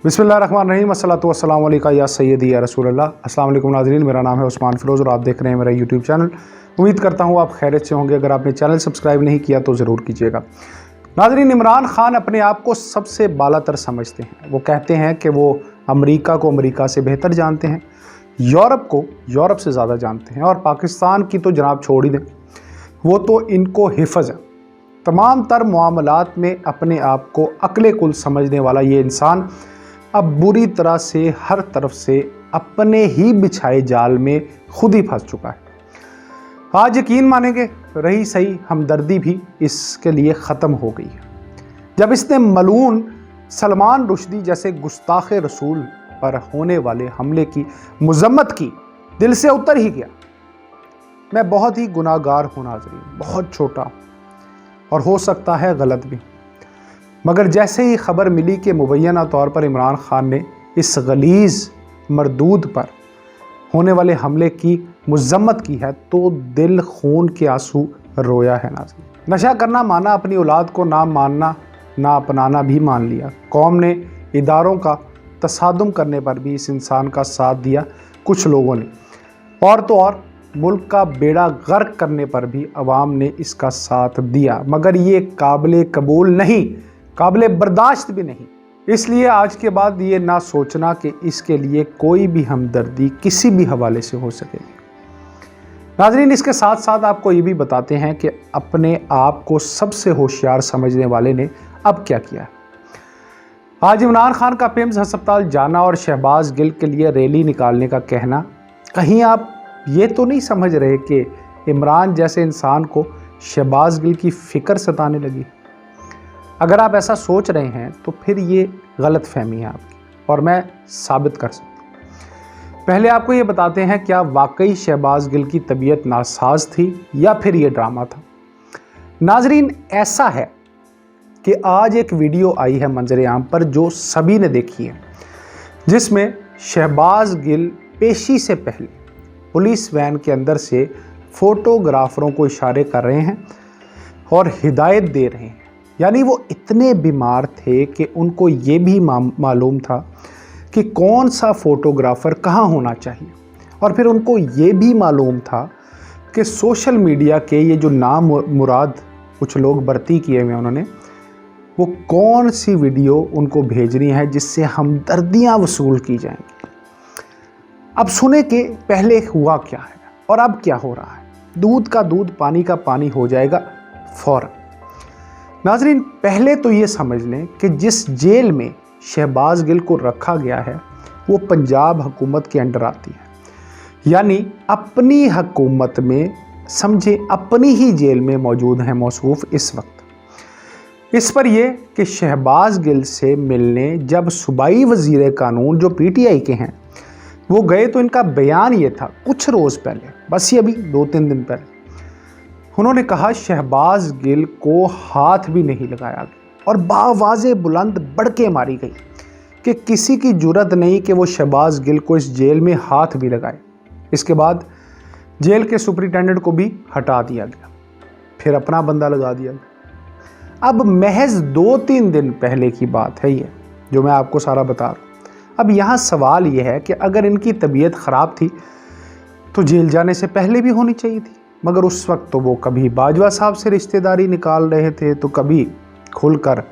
बिस्मिल्लाहिर्रहमानिर्रहीम अस्सलातु वस्सलामु अलैका या सय्यदी या रसूल अल्लाह। अस्सलाम वालेकुम नाज़रीन, मेरा नाम है उस्मान फ़िरोज़ और आप देख रहे हैं मेरा यूट्यूब चैनल। उम्मीद करता हूँ आप खैरियत से होंगे। अगर आपने चैनल सब्सक्राइब नहीं किया तो ज़रूर कीजिएगा। नाज़रीन, इमरान खान अपने आप को सबसे बालातर समझते हैं। वो कहते हैं कि वो अमेरिका को अमेरिका से बेहतर जानते हैं, यूरोप को यूरोप से ज़्यादा जानते हैं, और पाकिस्तान की तो जनाब छोड़ ही दें, वो तो इनको हिफ़्ज़ है। तमाम तर मामलात में अपने आप को अक्ले कुल समझने वाला ये इंसान अब बुरी तरह से हर तरफ से अपने ही बिछाए जाल में खुद ही फंस चुका है। आज यकीन मानेंगे, रही सही हमदर्दी भी इसके लिए ख़त्म हो गई है। जब इसने मलून सलमान रुश्दी जैसे गुस्ताख रसूल पर होने वाले हमले की मज़म्मत की, दिल से उतर ही गया। मैं बहुत ही गुनाहगार हूँ नाज़रीन, बहुत छोटा और हो सकता है गलत भी, मगर जैसे ही खबर मिली कि मुबैना तौर पर इमरान खान ने इस गलीज़ मरदूद पर होने वाले हमले की मज़म्मत की है, तो दिल खून के आंसू रोया है नाज़रीन। नशा करना माना, अपनी औलाद को ना मानना ना अपनाना भी मान लिया। कौम ने इदारों का तसादुम करने पर भी इस इंसान का साथ दिया कुछ लोगों ने, और तो और मुल्क का बेड़ा गर्क करने पर भी अवाम ने इसका साथ दिया, मगर ये काबिल कबूल नहीं, काबिल बर्दाश्त भी नहीं। इसलिए आज के बाद ये ना सोचना कि इसके लिए कोई भी हमदर्दी किसी भी हवाले से हो सकेगी। नाज़रीन, इसके साथ साथ आपको ये भी बताते हैं कि अपने आप को सबसे होशियार समझने वाले ने अब क्या किया। आज इमरान खान का पिम्स हस्पताल जाना और शहबाज गिल के लिए रैली निकालने का कहना, कहीं आप ये तो नहीं समझ रहे कि इमरान जैसे इंसान को शहबाज गिल की फ़िक्र सताने लगी? अगर आप ऐसा सोच रहे हैं तो फिर ये गलत फहमी है आपकी, और मैं साबित कर सकता हूँ। पहले आपको ये बताते हैं, क्या वाकई शहबाज गिल की तबीयत नासाज थी या फिर ये ड्रामा था? नाजरीन, ऐसा है कि आज एक वीडियो आई है मंजर आम पर जो सभी ने देखी है, जिसमें शहबाज गिल पेशी से पहले पुलिस वैन के अंदर से फोटोग्राफरों को इशारे कर रहे हैं और हिदायत दे रहे हैं। यानी वो इतने बीमार थे कि उनको ये भी मालूम था कि कौन सा फ़ोटोग्राफ़र कहाँ होना चाहिए, और फिर उनको ये भी मालूम था कि सोशल मीडिया के ये जो नाम मुराद कुछ लोग भर्ती किए हुए उन्होंने, वो कौन सी वीडियो उनको भेजनी है जिससे हमदर्दियाँ वसूल की जाएंगी। अब सुने कि पहले हुआ क्या है और अब क्या हो रहा है। दूध का दूध, पानी का पानी हो जाएगा फ़ौरन। नाजरीन, पहले तो ये समझ लें कि जिस जेल में शहबाज गिल को रखा गया है वो पंजाब हुकूमत के अंडर आती है, यानी अपनी हुकूमत में, समझे अपनी ही जेल में मौजूद है मौसूफ इस वक्त। इस पर यह कि शहबाज गिल से मिलने जब सूबाई वज़ीर कानून जो PTI के हैं वो गए, तो इनका बयान ये था कुछ रोज़ पहले, बस ये अभी 2-3 दिन पहले, उन्होंने कहा शहबाज गिल को हाथ भी नहीं लगाया गया, और बावाज़े बुलंद बड़के मारी गई कि किसी की जुर्रत नहीं कि वो शहबाज गिल को इस जेल में हाथ भी लगाए। इसके बाद जेल के सुपरिटेंडेंट को भी हटा दिया गया, फिर अपना बंदा लगा दिया गया। अब महज 2-3 दिन पहले की बात है ये, जो मैं आपको सारा बता रहा हूँ। अब यहाँ सवाल ये है कि अगर इनकी तबीयत ख़राब थी तो जेल जाने से पहले भी होनी चाहिए थी, मगर उस वक्त तो वो कभी बाजवा साहब से रिश्तेदारी निकाल रहे थे, तो कभी खुलकर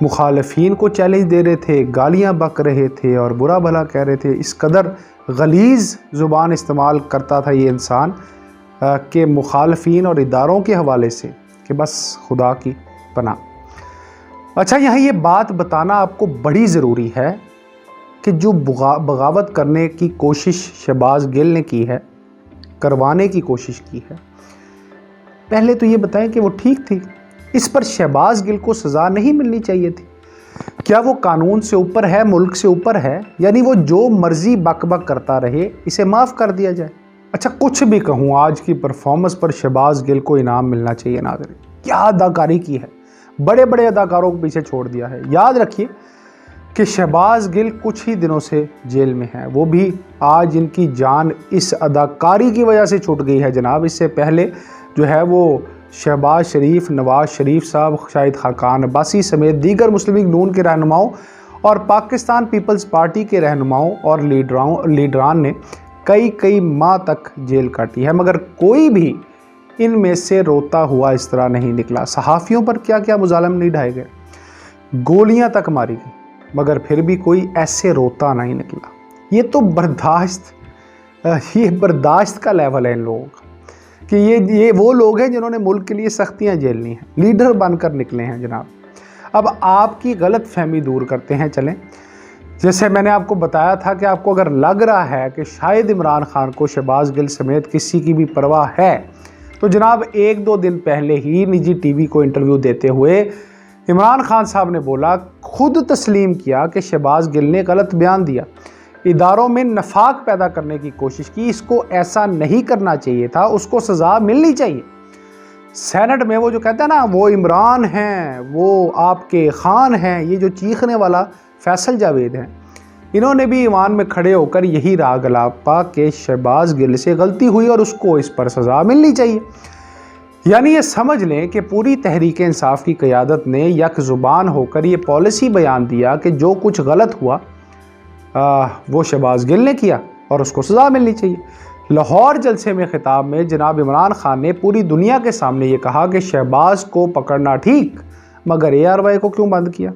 मुखालफीन को चैलेंज दे रहे थे, गालियां बक रहे थे और बुरा भला कह रहे थे। इस कदर गलीज़ ज़ुबान इस्तेमाल करता था ये इंसान के मुखालफीन और इदारों के हवाले से कि बस खुदा की पनाह। अच्छा, यहाँ ये बात बताना आपको बड़ी ज़रूरी है कि जो बगावत करने की कोशिश शहबाज गिल ने की है, करवाने की कोशिश की है, पहले तो ये बताएं कि वो ठीक थी। इस पर शहबाज गिल को सज़ा नहीं मिलनी चाहिए थी? क्या वो कानून से ऊपर है, मुल्क से ऊपर है? यानी वो जो मर्जी बक बक करता रहे, इसे माफ़ कर दिया जाए? अच्छा, कुछ भी कहूँ, आज की परफॉर्मेंस पर शहबाज गिल को इनाम मिलना चाहिए। नाज़रीन, क्या अदाकारी की है, बड़े बड़े अदाकारों को पीछे छोड़ दिया है। याद रखिए कि शहबाज गिल कुछ ही दिनों से जेल में है, वो भी आज इनकी जान इस अदाकारी की वजह से छूट गई है जनाब। इससे पहले जो है वो शहबाज शरीफ, नवाज शरीफ साहब, शाहिद खाकान अब्बासी समेत दीगर मुस्लिम लीग नून के रहनुमाओं اور پاکستان پیپلز پارٹی کے رہنماؤں اور لیڈران نے کئی ماہ تک جیل کاٹی ہے، مگر کوئی بھی ان میں سے روتا ہوا اس طرح نہیں نکلا۔ صحافیوں پر کیا کیا مظالم نہیں ڈھائے گئے، گولیاں تک ماری گئی، مگر پھر بھی کوئی ایسے روتا نہیں نکلا۔ یہ تو برداشت کا لیول ہے ان لوگوں کا، کہ یہ وہ لوگ ہیں جنہوں نے ملک کے لیے سختیاں جھیلنی ہیں، لیڈر بن کر نکلے ہیں جناب۔ اب آپ کی غلط فہمی دور کرتے ہیں چلیں۔ جیسے میں نے آپ کو بتایا تھا کہ آپ کو اگر لگ رہا ہے کہ شاید عمران خان کو شہباز گل سمیت کسی کی بھی پرواہ ہے، تو جناب 1-2 دن پہلے ہی نجی ٹی وی کو انٹرویو دیتے ہوئے عمران خان صاحب نے بولا، خود تسلیم کیا کہ شہباز گل نے غلط بیان دیا، اداروں میں نفاق پیدا کرنے کی کوشش کی، اس کو ایسا نہیں کرنا چاہیے تھا، اس کو سزا ملنی چاہیے۔ سینٹ میں وہ جو کہتا ہے نا، وہ عمران ہیں، وہ آپ کے خان ہیں، یہ جو چیخنے والا فیصل جاوید ہیں، انہوں نے بھی ایوان میں کھڑے ہو کر یہی راگ الاپا کہ شہباز گل سے غلطی ہوئی اور اس کو اس پر سزا ملنی چاہیے۔ یعنی یہ سمجھ لیں کہ پوری تحریک انصاف کی قیادت نے یک زبان ہو کر یہ پالیسی بیان دیا کہ جو کچھ غلط ہوا وہ شہباز گل نے کیا اور اس کو سزا ملنی چاہیے۔ لاہور جلسے میں خطاب میں جناب عمران خان نے پوری دنیا کے سامنے یہ کہا کہ شہباز کو پکڑنا ٹھیک، مگر ARY کو کیوں بند کیا؟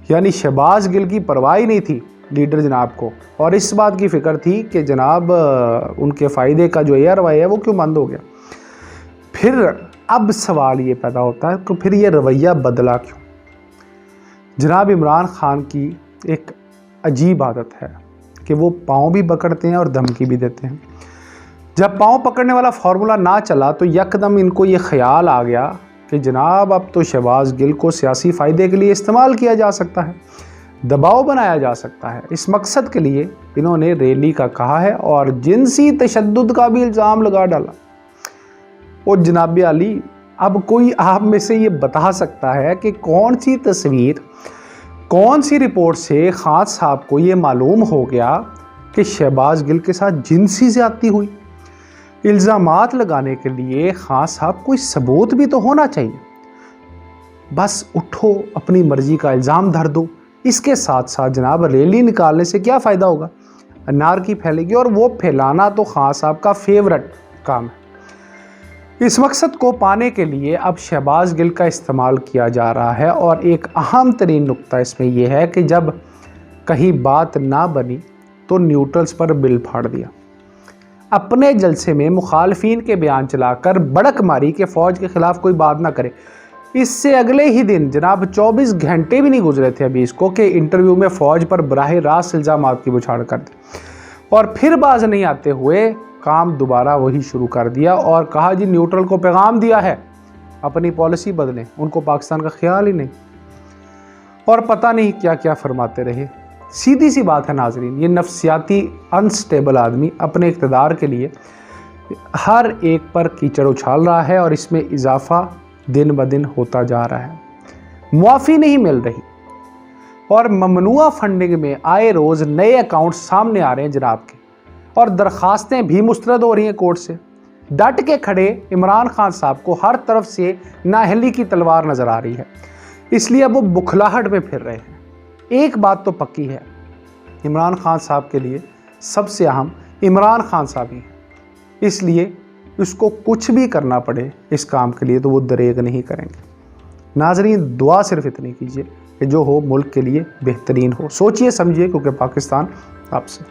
یعنی شہباز گل کی پرواہ نہیں تھی لیڈر جناب کو، اور اس بات کی فکر تھی کہ جناب ان کے فائدے کا جو ARY ہے وہ کیوں بند ہو گیا۔ پھر اب سوال یہ پیدا ہوتا ہے کہ پھر یہ رویہ بدلا کیوں؟ جناب عمران خان کی ایک عجیب عادت ہے کہ وہ پاؤں بھی پکڑتے ہیں اور دھمکی بھی دیتے ہیں۔ جب پاؤں پکڑنے والا فارمولا نہ چلا تو یکدم ان کو یہ خیال آ گیا کہ جناب اب تو شہباز گل کو سیاسی فائدے کے لیے استعمال کیا جا سکتا ہے، دباؤ بنایا جا سکتا ہے۔ اس مقصد کے لیے انہوں نے ریلی کا کہا ہے اور جنسی تشدد کا بھی الزام لگا ڈالا۔ اور جناب علی، اب کوئی آپ میں سے یہ بتا سکتا ہے کہ کون سی تصویر، کون سی رپورٹ سے خان صاحب کو یہ معلوم ہو گیا کہ شہباز گل کے ساتھ جنسی زیادتی ہوئی؟ الزامات لگانے کے لیے خان صاحب کوئی ثبوت بھی تو ہونا چاہیے۔ بس اٹھو اپنی مرضی کا الزام دھر دو، اس کے ساتھ ساتھ جناب ریلی نکالنے سے کیا فائدہ ہوگا؟ انارکی پھیلے گی، اور وہ پھیلانا تو خان صاحب کا فیورٹ کام ہے۔ اس مقصد کو پانے کے لیے اب شہباز گل کا استعمال کیا جا رہا ہے، اور ایک اہم ترین نقطہ اس میں یہ ہے کہ جب کہیں بات نہ بنی تو نیوٹرلز پر بل پھاڑ دیا، اپنے جلسے میں مخالفین کے بیان چلا کر بڑک ماری کہ فوج کے خلاف کوئی بات نہ کرے۔ اس سے اگلے ہی دن جناب 24 گھنٹے بھی نہیں گزرے تھے ابھی اس کو کہ انٹرویو میں فوج پر براہ راست الزامات کی بچھاڑ کر دی، اور پھر باز نہیں آتے ہوئے کام دوبارہ وہی شروع کر دیا اور کہا جی نیوٹرل کو پیغام دیا ہے اپنی پالیسی بدلیں، ان کو پاکستان کا خیال ہی نہیں، اور پتہ نہیں کیا کیا فرماتے رہے۔ سیدھی سی بات ہے ناظرین، یہ نفسیاتی انسٹیبل آدمی اپنے اقتدار کے لیے ہر ایک پر کیچڑ اچھال رہا ہے، اور اس میں اضافہ دن بدن ہوتا جا رہا ہے۔ معافی نہیں مل رہی، اور ممنوعہ فنڈنگ میں آئے روز نئے اکاؤنٹ سامنے آ رہے ہیں جناب کے، اور درخواستیں بھی مسترد ہو رہی ہیں کورٹ سے۔ ڈٹ کے کھڑے عمران خان صاحب کو ہر طرف سے نااہلی کی تلوار نظر آ رہی ہے، اس لیے اب وہ بکھلاہٹ میں پھر رہے ہیں۔ ایک بات تو پکی ہے، عمران خان صاحب کے لیے سب سے اہم عمران خان صاحب ہی ہیں، اس لیے اس کو کچھ بھی کرنا پڑے اس کام کے لیے تو وہ دریغ نہیں کریں گے۔ ناظرین، دعا صرف اتنی کیجئے کہ جو ہو ملک کے لیے بہترین ہو، سوچئے سمجھئے، کیونکہ پاکستان آپ سے